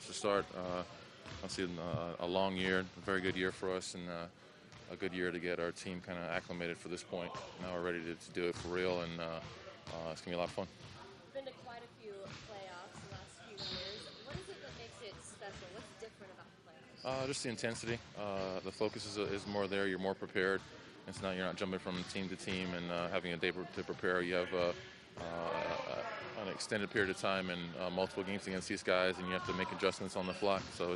To start, I see a long year, a very good year for us, and a good year to get our team kind of acclimated for this point. Now we're ready to do it for real, and it's gonna be a lot of fun. Been to quite a few playoffs the last few years. What is it that makes it special? What's different about the playoffs? Just the intensity. The focus is more there. You're more prepared. It's not you're not jumping from team to team and having a day to prepare. You have an extended period of time and multiple games against these guys, and you have to make adjustments on the fly. So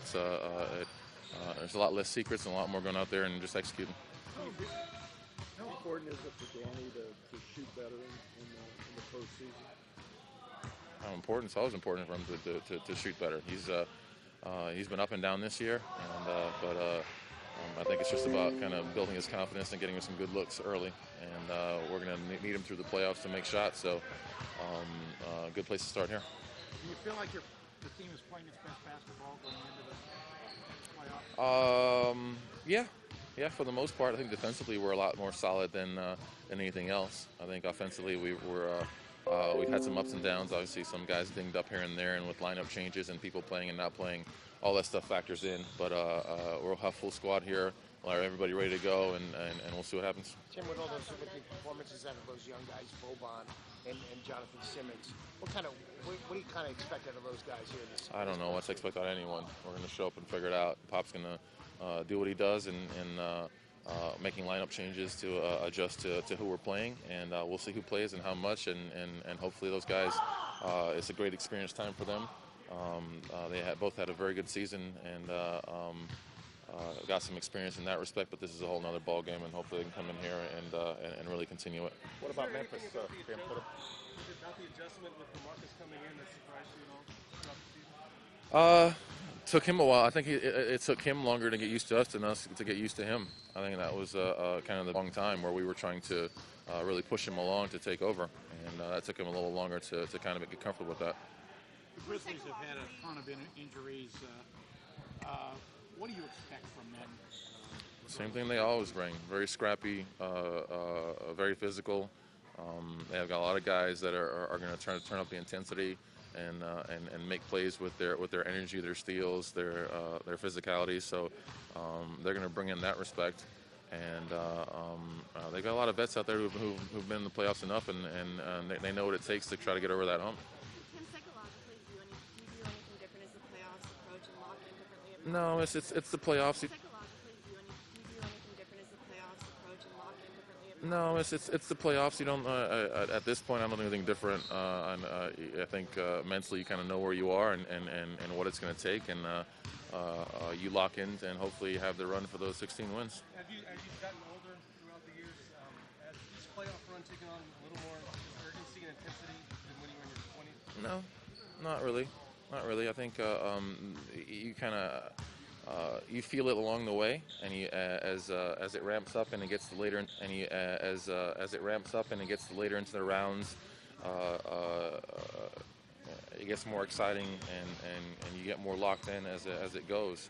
there's a lot less secrets and a lot more going out there and just executing. How important is it for Danny to shoot better in the postseason? How important? It's always important for him to shoot better. He's been up and down this year, but I think it's just about kind of building his confidence and getting him some good looks early. And we're going to need him through the playoffs to make shots. So, good place to start here. Do you feel like the team is playing its best basketball going into the playoffs? Yeah, for the most part. I think defensively we're a lot more solid than anything else. I think offensively we've had some ups and downs. Obviously, some guys dinged up here and there, and with lineup changes and people playing and not playing, all that stuff factors in. But we'll have full squad here. We'll have everybody ready to go, and we'll see what happens. Tim, with all those big performances out of those young guys, Boban and Jonathan Simmons, what do you kind of expect out of those guys here? I don't know what to expect out of anyone. We're going to show up and figure it out. Pop's going to do what he does and making lineup changes to adjust to who we're playing, and we'll see who plays and how much, and hopefully those guys, it's a great experience time for them. They both had a very good season and got some experience in that respect, but this is a whole other ball game, and hopefully they can come in here and really continue it. What about Memphis? Is it about the adjustment with DeMarcus coming in that surprised you at all throughout the season? Took him a while. I think it took him longer to get used to us than us to get used to him. I think that was kind of the long time where we were trying to really push him along to take over, and that took him a little longer to kind of get comfortable with that. The Grizzlies have had a ton of injuries. What do you expect from them? Same thing they always bring. Very scrappy, very physical. They have got a lot of guys that are going to try to turn up the intensity and make plays with their energy, their steals, their physicality. So they're going to bring in that respect. And they've got a lot of vets out there who've been in the playoffs enough, and they know what it takes to try to get over that hump. Tim, psychologically, do you do anything different as the playoffs approach and lock in differently? No, it's the playoffs. Psychologically, do you do anything different as the playoffs approach and lock in differently? No, it's the playoffs. You don't at this point. I don't do anything different. I think mentally you kind of know where you are and what it's going to take, and you lock in and hopefully you have the run for those 16 wins. Have you gotten older throughout the years? Has this playoff run taken on a little more urgency and intensity than when you were in your 20s? No, not really. Not really. I think you kind of you feel it along the way, and as it ramps up and it gets later, and as it ramps up and it gets later into the rounds, it gets more exciting, and you get more locked in as it goes.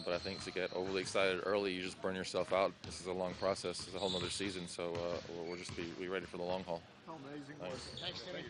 But I think to get overly excited early, you just burn yourself out. This is a long process. It's a whole other season, so we'll just be ready for the long haul. How amazing Thanks. was it? Thanks, Timmy.